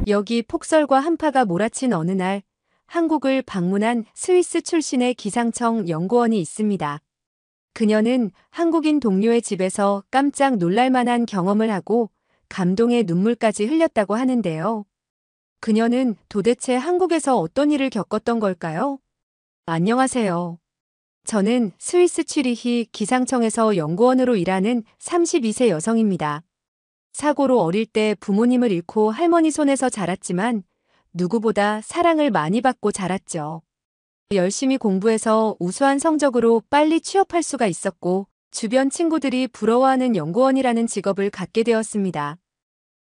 여기 폭설과 한파가 몰아친 어느 날 한국을 방문한 스위스 출신의 기상청 연구원이 있습니다. 그녀는 한국인 동료의 집에서 깜짝 놀랄 만한 경험을 하고 감동의 눈물까지 흘렸다고 하는데요. 그녀는 도대체 한국에서 어떤 일을 겪었던 걸까요? 안녕하세요. 저는 스위스 취리히 기상청에서 연구원으로 일하는 32세 여성입니다. 사고로 어릴 때 부모님을 잃고 할머니 손에서 자랐지만 누구보다 사랑을 많이 받고 자랐죠. 열심히 공부해서 우수한 성적으로 빨리 취업할 수가 있었고 주변 친구들이 부러워하는 연구원이라는 직업을 갖게 되었습니다.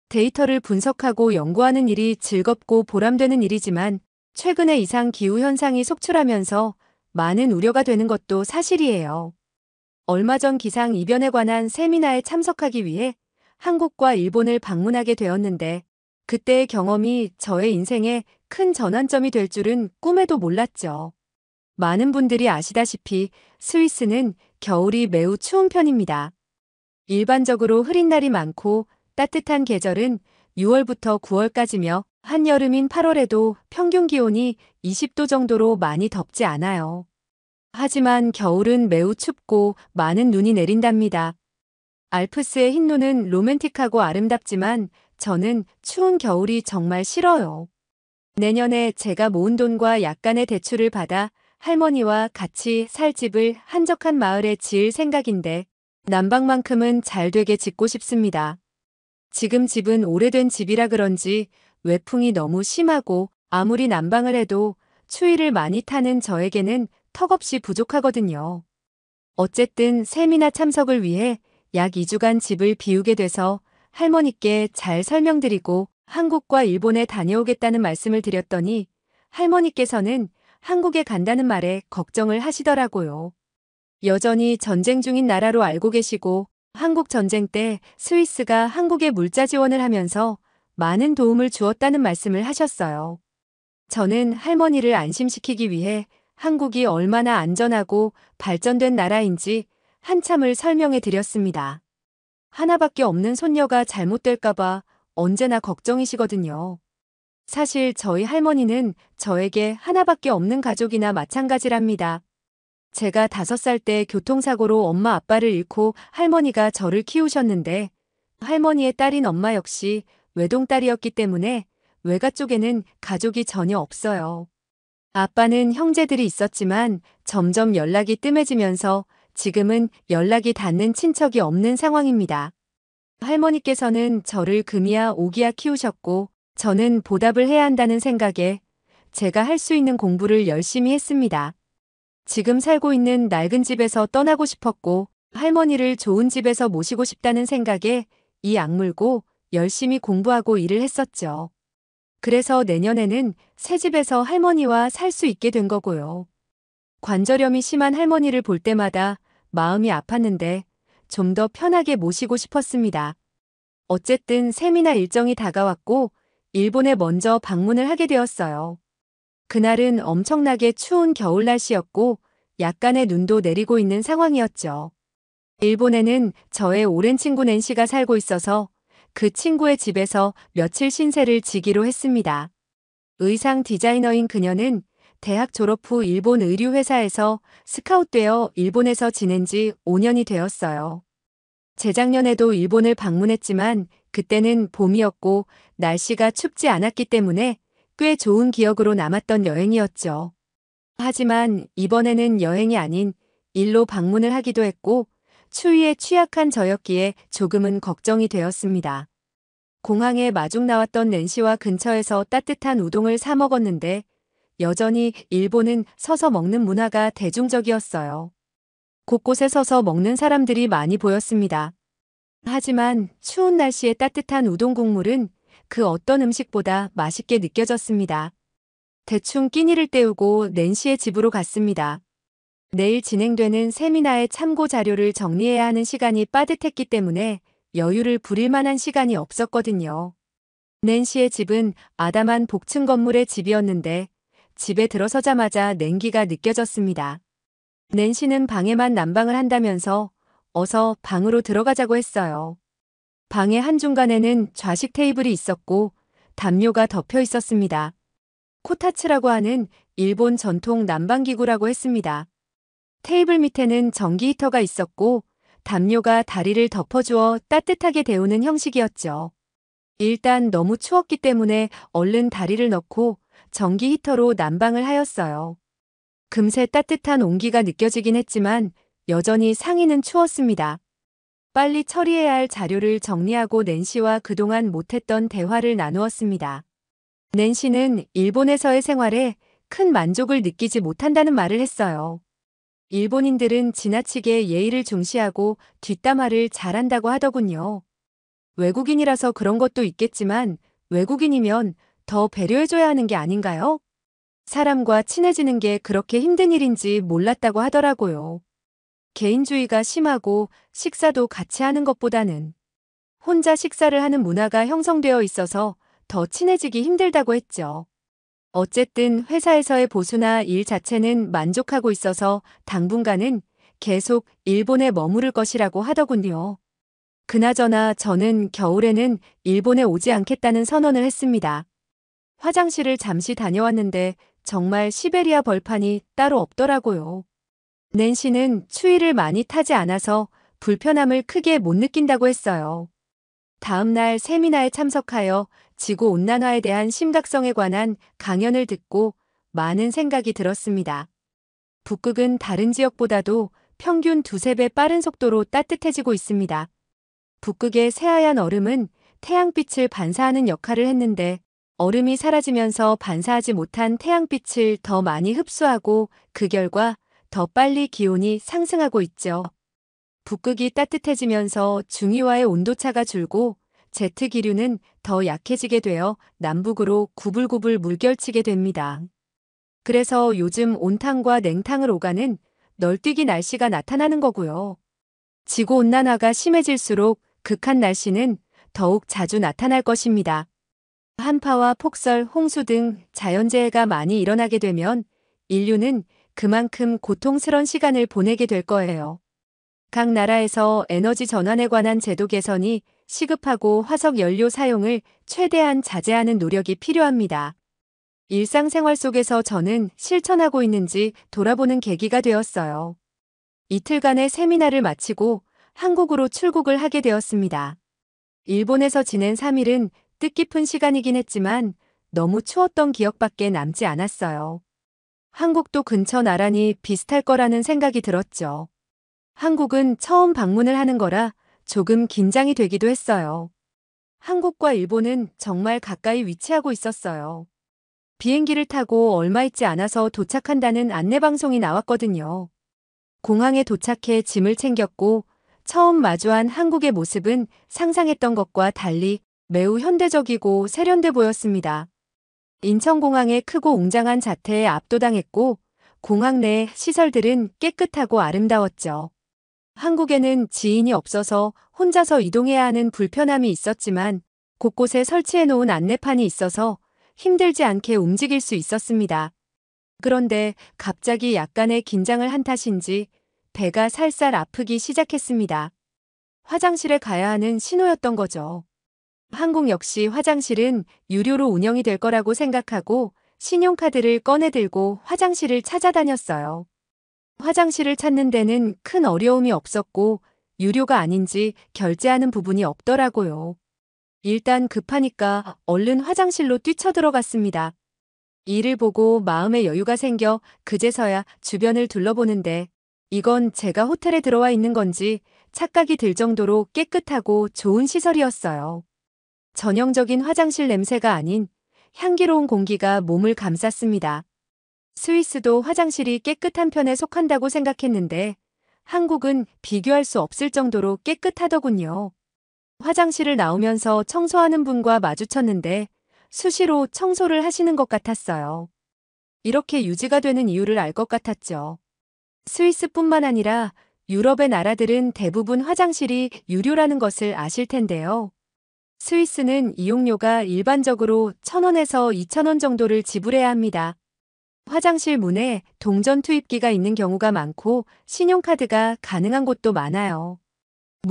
데이터를 분석하고 연구하는 일이 즐겁고 보람되는 일이지만 최근에 이상 기후 현상이 속출하면서 많은 우려가 되는 것도 사실이에요. 얼마 전 기상 이변에 관한 세미나에 참석하기 위해 한국과 일본을 방문하게 되었는데 그때의 경험이 저의 인생에 큰 전환점이 될 줄은 꿈에도 몰랐죠. 많은 분들이 아시다시피 스위스는 겨울이 매우 추운 편입니다. 일반적으로 흐린 날이 많고 따뜻한 계절은 6월부터 9월까지며 한여름인 8월에도 평균 기온이 20도 정도로 많이 덥지 않아요. 하지만 겨울은 매우 춥고 많은 눈이 내린답니다. 알프스의 흰눈은 로맨틱하고 아름답지만 저는 추운 겨울이 정말 싫어요. 내년에 제가 모은 돈과 약간의 대출을 받아 할머니와 같이 살 집을 한적한 마을에 지을 생각인데 난방만큼은 잘 되게 짓고 싶습니다. 지금 집은 오래된 집이라 그런지 외풍이 너무 심하고 아무리 난방을 해도 추위를 많이 타는 저에게는 턱없이 부족하거든요. 어쨌든 세미나 참석을 위해 약 2주간 집을 비우게 돼서 할머니께 잘 설명드리고 한국과 일본에 다녀오겠다는 말씀을 드렸더니 할머니께서는 한국에 간다는 말에 걱정을 하시더라고요. 여전히 전쟁 중인 나라로 알고 계시고 한국 전쟁 때 스위스가 한국에 물자 지원을 하면서 많은 도움을 주었다는 말씀을 하셨어요. 저는 할머니를 안심시키기 위해 한국이 얼마나 안전하고 발전된 나라인지 한참을 설명해 드렸습니다. 하나밖에 없는 손녀가 잘못될까봐 언제나 걱정이시거든요. 사실 저희 할머니는 저에게 하나밖에 없는 가족이나 마찬가지랍니다. 제가 5살 때 교통사고로 엄마 아빠를 잃고 할머니가 저를 키우셨는데 할머니의 딸인 엄마 역시 외동딸이었기 때문에 외가 쪽에는 가족이 전혀 없어요. 아빠는 형제들이 있었지만 점점 연락이 뜸해지면서 지금은 연락이 닿는 친척이 없는 상황입니다. 할머니께서는 저를 금이야 오기야 키우셨고 저는 보답을 해야 한다는 생각에 제가 할 수 있는 공부를 열심히 했습니다. 지금 살고 있는 낡은 집에서 떠나고 싶었고 할머니를 좋은 집에서 모시고 싶다는 생각에 이 악물고 열심히 공부하고 일을 했었죠. 그래서 내년에는 새 집에서 할머니와 살 수 있게 된 거고요. 관절염이 심한 할머니를 볼 때마다 마음이 아팠는데 좀 더 편하게 모시고 싶었습니다. 어쨌든 세미나 일정이 다가왔고 일본에 먼저 방문을 하게 되었어요. 그날은 엄청나게 추운 겨울 날씨였고 약간의 눈도 내리고 있는 상황이었죠. 일본에는 저의 오랜 친구 낸시가 살고 있어서 그 친구의 집에서 며칠 신세를 지기로 했습니다. 의상 디자이너인 그녀는 대학 졸업 후 일본 의류회사에서 스카웃되어 일본에서 지낸 지 5년이 되었어요. 재작년에도 일본을 방문했지만 그때는 봄이었고 날씨가 춥지 않았기 때문에 꽤 좋은 기억으로 남았던 여행이었죠. 하지만 이번에는 여행이 아닌 일로 방문을 하기도 했고 추위에 취약한 저였기에 조금은 걱정이 되었습니다. 공항에 마중 나왔던 낸시와 근처에서 따뜻한 우동을 사 먹었는데 여전히 일본은 서서 먹는 문화가 대중적이었어요. 곳곳에 서서 먹는 사람들이 많이 보였습니다. 하지만 추운 날씨에 따뜻한 우동 국물은 그 어떤 음식보다 맛있게 느껴졌습니다. 대충 끼니를 때우고 낸시의 집으로 갔습니다. 내일 진행되는 세미나의 참고 자료를 정리해야 하는 시간이 빠듯했기 때문에 여유를 부릴 만한 시간이 없었거든요. 낸시의 집은 아담한 복층 건물의 집이었는데 집에 들어서자마자 냉기가 느껴졌습니다. 낸시는 방에만 난방을 한다면서 어서 방으로 들어가자고 했어요. 방의 한중간에는 좌식 테이블이 있었고 담요가 덮여 있었습니다. 코타츠라고 하는 일본 전통 난방기구라고 했습니다. 테이블 밑에는 전기 히터가 있었고 담요가 다리를 덮어주어 따뜻하게 데우는 형식이었죠. 일단 너무 추웠기 때문에 얼른 다리를 넣고 전기 히터로 난방을 하였어요. 금세 따뜻한 온기가 느껴지긴 했지만 여전히 상의는 추웠습니다. 빨리 처리해야 할 자료를 정리하고 낸시와 그동안 못했던 대화를 나누었습니다. 낸시는 일본에서의 생활에 큰 만족을 느끼지 못한다는 말을 했어요. 일본인들은 지나치게 예의를 중시하고 뒷담화를 잘한다고 하더군요. 외국인이라서 그런 것도 있겠지만 외국인이면 더 배려해줘야 하는 게 아닌가요? 사람과 친해지는 게 그렇게 힘든 일인지 몰랐다고 하더라고요. 개인주의가 심하고 식사도 같이 하는 것보다는 혼자 식사를 하는 문화가 형성되어 있어서 더 친해지기 힘들다고 했죠. 어쨌든 회사에서의 보수나 일 자체는 만족하고 있어서 당분간은 계속 일본에 머무를 것이라고 하더군요. 그나저나 저는 겨울에는 일본에 오지 않겠다는 선언을 했습니다. 화장실을 잠시 다녀왔는데 정말 시베리아 벌판이 따로 없더라고요. 낸시는 추위를 많이 타지 않아서 불편함을 크게 못 느낀다고 했어요. 다음 날 세미나에 참석하여 지구온난화에 대한 심각성에 관한 강연을 듣고 많은 생각이 들었습니다. 북극은 다른 지역보다도 평균 두세 배 빠른 속도로 따뜻해지고 있습니다. 북극의 새하얀 얼음은 태양빛을 반사하는 역할을 했는데 얼음이 사라지면서 반사하지 못한 태양빛을 더 많이 흡수하고 그 결과 더 빨리 기온이 상승하고 있죠. 북극이 따뜻해지면서 중위와의 온도차가 줄고 제트 기류는 더 약해지게 되어 남북으로 구불구불 물결치게 됩니다. 그래서 요즘 온탕과 냉탕을 오가는 널뛰기 날씨가 나타나는 거고요. 지구온난화가 심해질수록 극한 날씨는 더욱 자주 나타날 것입니다. 한파와 폭설, 홍수 등 자연재해가 많이 일어나게 되면 인류는 그만큼 고통스런 시간을 보내게 될 거예요. 각 나라에서 에너지 전환에 관한 제도 개선이 시급하고 화석 연료 사용을 최대한 자제하는 노력이 필요합니다. 일상생활 속에서 저는 실천하고 있는지 돌아보는 계기가 되었어요. 이틀간의 세미나를 마치고 한국으로 출국을 하게 되었습니다. 일본에서 지낸 3일은 뜻깊은 시간이긴 했지만 너무 추웠던 기억밖에 남지 않았어요. 한국도 근처 나라니 비슷할 거라는 생각이 들었죠. 한국은 처음 방문을 하는 거라 조금 긴장이 되기도 했어요. 한국과 일본은 정말 가까이 위치하고 있었어요. 비행기를 타고 얼마 있지 않아서 도착한다는 안내방송이 나왔거든요. 공항에 도착해 짐을 챙겼고 처음 마주한 한국의 모습은 상상했던 것과 달리 매우 현대적이고 세련돼 보였습니다. 인천공항의 크고 웅장한 자태에 압도당했고 공항 내 시설들은 깨끗하고 아름다웠죠. 한국에는 지인이 없어서 혼자서 이동해야 하는 불편함이 있었지만 곳곳에 설치해 놓은 안내판이 있어서 힘들지 않게 움직일 수 있었습니다. 그런데 갑자기 약간의 긴장을 한 탓인지 배가 살살 아프기 시작했습니다. 화장실에 가야 하는 신호였던 거죠. 한국 역시 화장실은 유료로 운영이 될 거라고 생각하고 신용카드를 꺼내들고 화장실을 찾아다녔어요. 화장실을 찾는 데는 큰 어려움이 없었고 유료가 아닌지 결제하는 부분이 없더라고요. 일단 급하니까 얼른 화장실로 뛰쳐들어갔습니다. 이를 보고 마음의 여유가 생겨 그제서야 주변을 둘러보는데 이건 제가 호텔에 들어와 있는 건지 착각이 들 정도로 깨끗하고 좋은 시설이었어요. 전형적인 화장실 냄새가 아닌 향기로운 공기가 몸을 감쌌습니다. 스위스도 화장실이 깨끗한 편에 속한다고 생각했는데 한국은 비교할 수 없을 정도로 깨끗하더군요. 화장실을 나오면서 청소하는 분과 마주쳤는데 수시로 청소를 하시는 것 같았어요. 이렇게 유지가 되는 이유를 알 것 같았죠. 스위스뿐만 아니라 유럽의 나라들은 대부분 화장실이 유료라는 것을 아실 텐데요. 스위스는 이용료가 일반적으로 1,000원에서 2,000원 정도를 지불해야 합니다. 화장실 문에 동전 투입기가 있는 경우가 많고 신용카드가 가능한 곳도 많아요.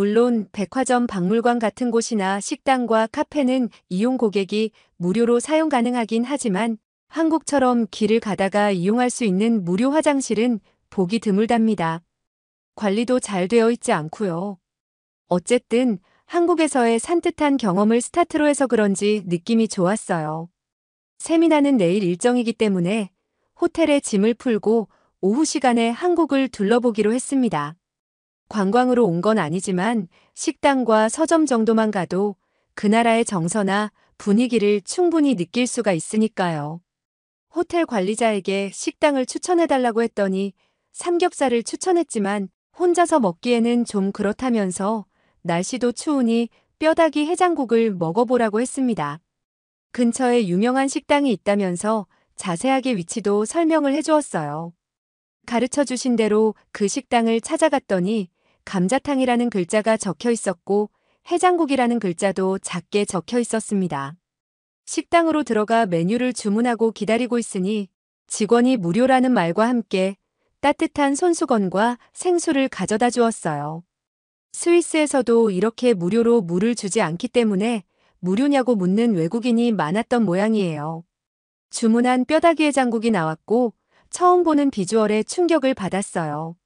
물론 백화점, 박물관 같은 곳이나 식당과 카페는 이용 고객이 무료로 사용 가능하긴 하지만 한국처럼 길을 가다가 이용할 수 있는 무료 화장실은 보기 드물답니다. 관리도 잘 되어 있지 않고요. 어쨌든 한국에서의 산뜻한 경험을 스타트로 해서 그런지 느낌이 좋았어요. 세미나는 내일 일정이기 때문에 호텔에 짐을 풀고 오후 시간에 한국을 둘러보기로 했습니다. 관광으로 온 건 아니지만 식당과 서점 정도만 가도 그 나라의 정서나 분위기를 충분히 느낄 수가 있으니까요. 호텔 관리자에게 식당을 추천해달라고 했더니 삼겹살을 추천했지만 혼자서 먹기에는 좀 그렇다면서 날씨도 추우니 뼈다귀 해장국을 먹어보라고 했습니다. 근처에 유명한 식당이 있다면서 자세하게 위치도 설명을 해주었어요. 가르쳐 주신 대로 그 식당을 찾아갔더니 감자탕이라는 글자가 적혀 있었고 해장국이라는 글자도 작게 적혀 있었습니다. 식당으로 들어가 메뉴를 주문하고 기다리고 있으니 직원이 무료라는 말과 함께 따뜻한 손수건과 생수를 가져다 주었어요. 스위스에서도 이렇게 무료로 물을 주지 않기 때문에 무료냐고 묻는 외국인이 많았던 모양이에요. 주문한 뼈다귀 해장국이 나왔고 처음 보는 비주얼에 충격을 받았어요.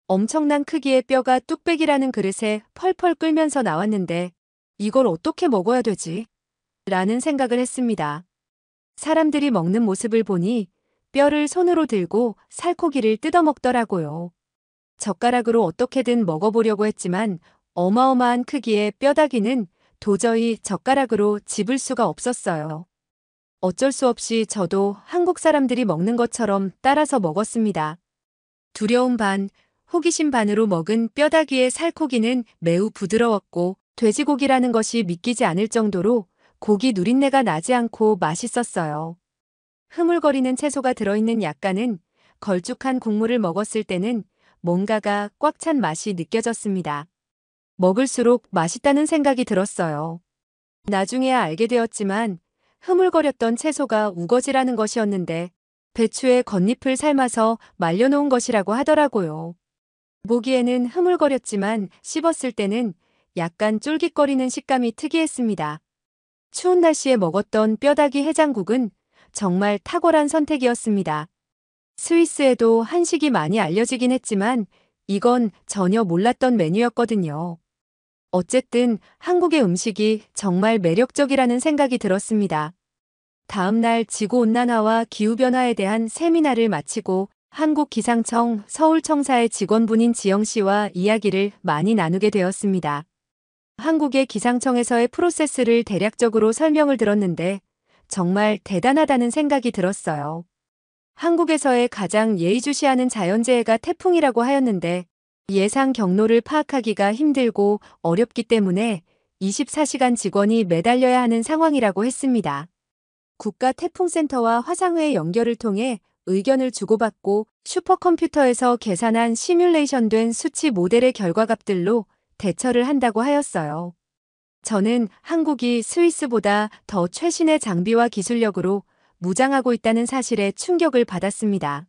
엄청난 크기의 뼈가 뚝배기라는 그릇에 펄펄 끓면서 나왔는데 이걸 어떻게 먹어야 되지? 라는 생각을 했습니다. 사람들이 먹는 모습을 보니 뼈를 손으로 들고 살코기를 뜯어 먹더라고요. 젓가락으로 어떻게든 먹어보려고 했지만 어마어마한 크기의 뼈다귀는 도저히 젓가락으로 집을 수가 없었어요. 어쩔 수 없이 저도 한국 사람들이 먹는 것처럼 따라서 먹었습니다. 두려움 반, 호기심 반으로 먹은 뼈다귀의 살코기는 매우 부드러웠고 돼지고기라는 것이 믿기지 않을 정도로 고기 누린내가 나지 않고 맛있었어요. 흐물거리는 채소가 들어있는 약간은 걸쭉한 국물을 먹었을 때는 뭔가가 꽉 찬 맛이 느껴졌습니다. 먹을수록 맛있다는 생각이 들었어요. 나중에야 알게 되었지만 흐물거렸던 채소가 우거지라는 것이었는데 배추의 겉잎을 삶아서 말려놓은 것이라고 하더라고요. 보기에는 흐물거렸지만 씹었을 때는 약간 쫄깃거리는 식감이 특이했습니다. 추운 날씨에 먹었던 뼈다귀 해장국은 정말 탁월한 선택이었습니다. 스위스에도 한식이 많이 알려지긴 했지만 이건 전혀 몰랐던 메뉴였거든요. 어쨌든 한국의 음식이 정말 매력적이라는 생각이 들었습니다. 다음 날 지구온난화와 기후변화에 대한 세미나를 마치고 한국기상청 서울청사의 직원분인 지영 씨와 이야기를 많이 나누게 되었습니다. 한국의 기상청에서의 프로세스를 대략적으로 설명을 들었는데 정말 대단하다는 생각이 들었어요. 한국에서의 가장 예의주시하는 자연재해가 태풍이라고 하였는데 예상 경로를 파악하기가 힘들고 어렵기 때문에 24시간 직원이 매달려야 하는 상황이라고 했습니다. 국가태풍센터와 화상회 연결을 통해 의견을 주고받고 슈퍼컴퓨터에서 계산한 시뮬레이션된 수치 모델의 결과값들로 대처를 한다고 하였어요. 저는 한국이 스위스보다 더 최신의 장비와 기술력으로 무장하고 있다는 사실에 충격을 받았습니다.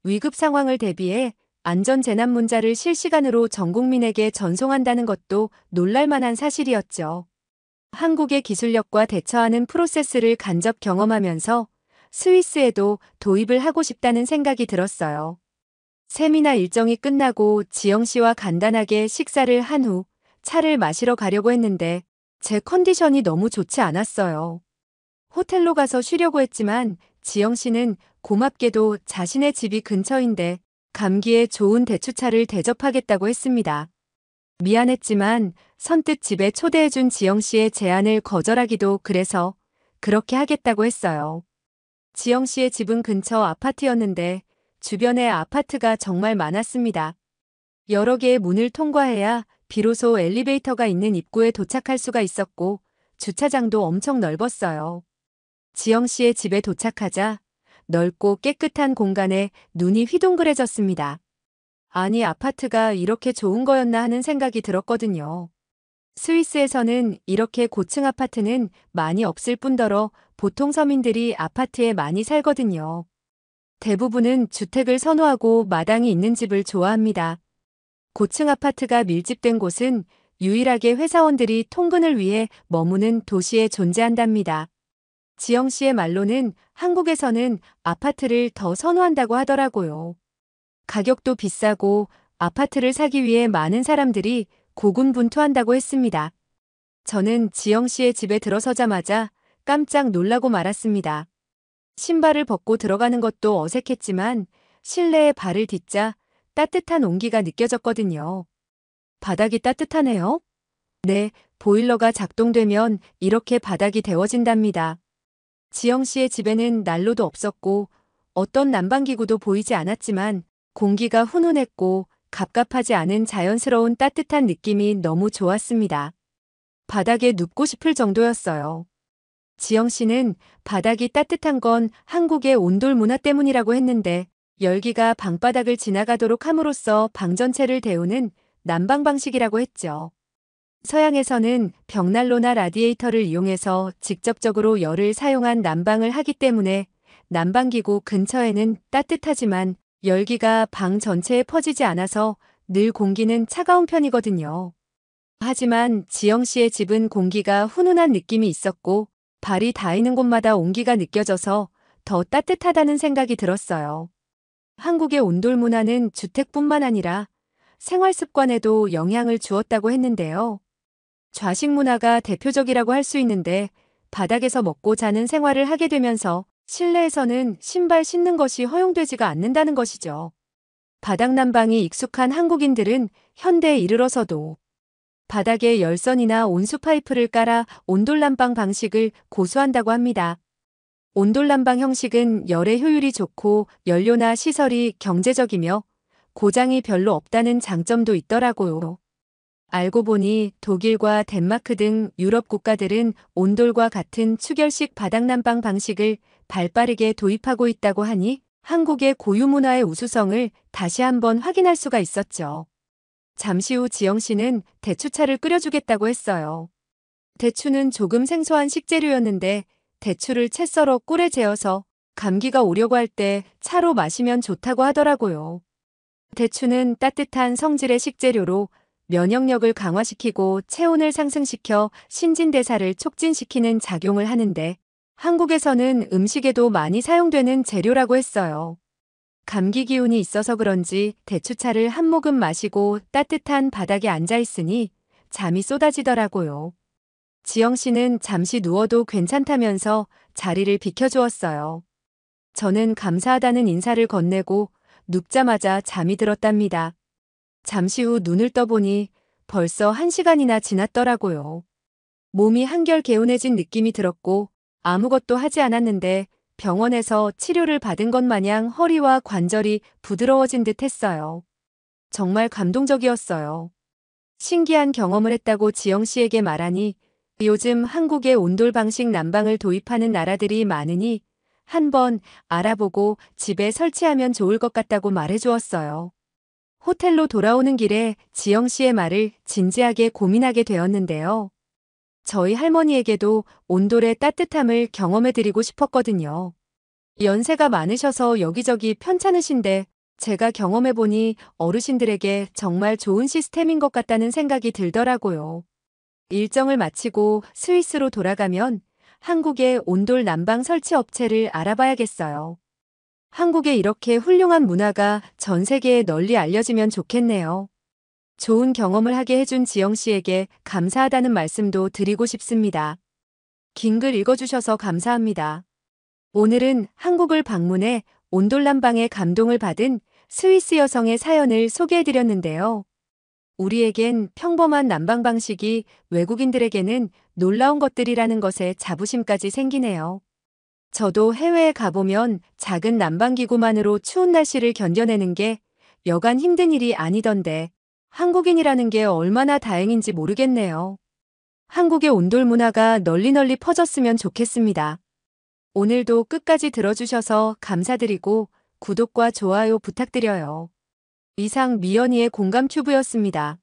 위급 상황을 대비해 안전재난 문자를 실시간으로 전 국민에게 전송한다는 것도 놀랄만한 사실이었죠. 한국의 기술력과 대처하는 프로세스를 간접 경험하면서 스위스에도 도입을 하고 싶다는 생각이 들었어요. 세미나 일정이 끝나고 지영 씨와 간단하게 식사를 한 후 차를 마시러 가려고 했는데 제 컨디션이 너무 좋지 않았어요. 호텔로 가서 쉬려고 했지만 지영 씨는 고맙게도 자신의 집이 근처인데 감기에 좋은 대추차를 대접하겠다고 했습니다. 미안했지만 선뜻 집에 초대해준 지영 씨의 제안을 거절하기도 그래서 그렇게 하겠다고 했어요. 지영 씨의 집은 근처 아파트였는데 주변에 아파트가 정말 많았습니다. 여러 개의 문을 통과해야 비로소 엘리베이터가 있는 입구에 도착할 수가 있었고 주차장도 엄청 넓었어요. 지영 씨의 집에 도착하자 넓고 깨끗한 공간에 눈이 휘둥그레졌습니다. 아니, 아파트가 이렇게 좋은 거였나 하는 생각이 들었거든요. 스위스에서는 이렇게 고층 아파트는 많이 없을 뿐더러 보통 서민들이 아파트에 많이 살거든요. 대부분은 주택을 선호하고 마당이 있는 집을 좋아합니다. 고층 아파트가 밀집된 곳은 유일하게 회사원들이 통근을 위해 머무는 도시에 존재한답니다. 지영 씨의 말로는 한국에서는 아파트를 더 선호한다고 하더라고요. 가격도 비싸고 아파트를 사기 위해 많은 사람들이 고군분투한다고 했습니다. 저는 지영 씨의 집에 들어서자마자 깜짝 놀라고 말았습니다. 신발을 벗고 들어가는 것도 어색했지만 실내에 발을 딛자 따뜻한 온기가 느껴졌거든요. 바닥이 따뜻하네요? 네, 보일러가 작동되면 이렇게 바닥이 데워진답니다. 지영 씨의 집에는 난로도 없었고 어떤 난방기구도 보이지 않았지만 공기가 훈훈했고 갑갑하지 않은 자연스러운 따뜻한 느낌이 너무 좋았습니다. 바닥에 눕고 싶을 정도였어요. 지영 씨는 바닥이 따뜻한 건 한국의 온돌 문화 때문이라고 했는데 열기가 방바닥을 지나가도록 함으로써 방 전체를 데우는 난방 방식이라고 했죠. 서양에서는 벽난로나 라디에이터를 이용해서 직접적으로 열을 사용한 난방을 하기 때문에 난방기구 근처에는 따뜻하지만 열기가 방 전체에 퍼지지 않아서 늘 공기는 차가운 편이거든요. 하지만 지영 씨의 집은 공기가 훈훈한 느낌이 있었고 발이 닿이는 곳마다 온기가 느껴져서 더 따뜻하다는 생각이 들었어요. 한국의 온돌 문화는 주택뿐만 아니라 생활 습관에도 영향을 주었다고 했는데요. 좌식 문화가 대표적이라고 할 수 있는데 바닥에서 먹고 자는 생활을 하게 되면서 실내에서는 신발 신는 것이 허용되지가 않는다는 것이죠. 바닥 난방이 익숙한 한국인들은 현대에 이르러서도 바닥에 열선이나 온수 파이프를 깔아 온돌 난방 방식을 고수한다고 합니다. 온돌 난방 형식은 열의 효율이 좋고 연료나 시설이 경제적이며 고장이 별로 없다는 장점도 있더라고요. 알고 보니 독일과 덴마크 등 유럽 국가들은 온돌과 같은 추결식 바닥 난방 방식을 발빠르게 도입하고 있다고 하니 한국의 고유 문화의 우수성을 다시 한번 확인할 수가 있었죠. 잠시 후 지영 씨는 대추차를 끓여주겠다고 했어요. 대추는 조금 생소한 식재료였는데 대추를 채 썰어 꿀에 재어서 감기가 오려고 할 때 차로 마시면 좋다고 하더라고요. 대추는 따뜻한 성질의 식재료로 면역력을 강화시키고 체온을 상승시켜 신진대사를 촉진시키는 작용을 하는데 한국에서는 음식에도 많이 사용되는 재료라고 했어요. 감기 기운이 있어서 그런지 대추차를 한 모금 마시고 따뜻한 바닥에 앉아 있으니 잠이 쏟아지더라고요. 지영 씨는 잠시 누워도 괜찮다면서 자리를 비켜주었어요. 저는 감사하다는 인사를 건네고 눕자마자 잠이 들었답니다. 잠시 후 눈을 떠보니 벌써 1시간이나 지났더라고요. 몸이 한결 개운해진 느낌이 들었고 아무것도 하지 않았는데 병원에서 치료를 받은 것 마냥 허리와 관절이 부드러워진 듯 했어요. 정말 감동적이었어요. 신기한 경험을 했다고 지영 씨에게 말하니 요즘 한국의 온돌 방식 난방을 도입하는 나라들이 많으니 한번 알아보고 집에 설치하면 좋을 것 같다고 말해주었어요. 호텔로 돌아오는 길에 지영 씨의 말을 진지하게 고민하게 되었는데요. 저희 할머니에게도 온돌의 따뜻함을 경험해드리고 싶었거든요. 연세가 많으셔서 여기저기 편찮으신데 제가 경험해보니 어르신들에게 정말 좋은 시스템인 것 같다는 생각이 들더라고요. 일정을 마치고 스위스로 돌아가면 한국의 온돌 난방 설치 업체를 알아봐야겠어요. 한국에 이렇게 훌륭한 문화가 전 세계에 널리 알려지면 좋겠네요. 좋은 경험을 하게 해준 지영 씨에게 감사하다는 말씀도 드리고 싶습니다. 긴 글 읽어주셔서 감사합니다. 오늘은 한국을 방문해 온돌 난방에 감동을 받은 스위스 여성의 사연을 소개해드렸는데요. 우리에겐 평범한 난방 방식이 외국인들에게는 놀라운 것들이라는 것에 자부심까지 생기네요. 저도 해외에 가보면 작은 난방기구만으로 추운 날씨를 견뎌내는 게 여간 힘든 일이 아니던데 한국인이라는 게 얼마나 다행인지 모르겠네요. 한국의 온돌 문화가 널리 퍼졌으면 좋겠습니다. 오늘도 끝까지 들어주셔서 감사드리고 구독과 좋아요 부탁드려요. 이상 미연이의 공감 튜브였습니다.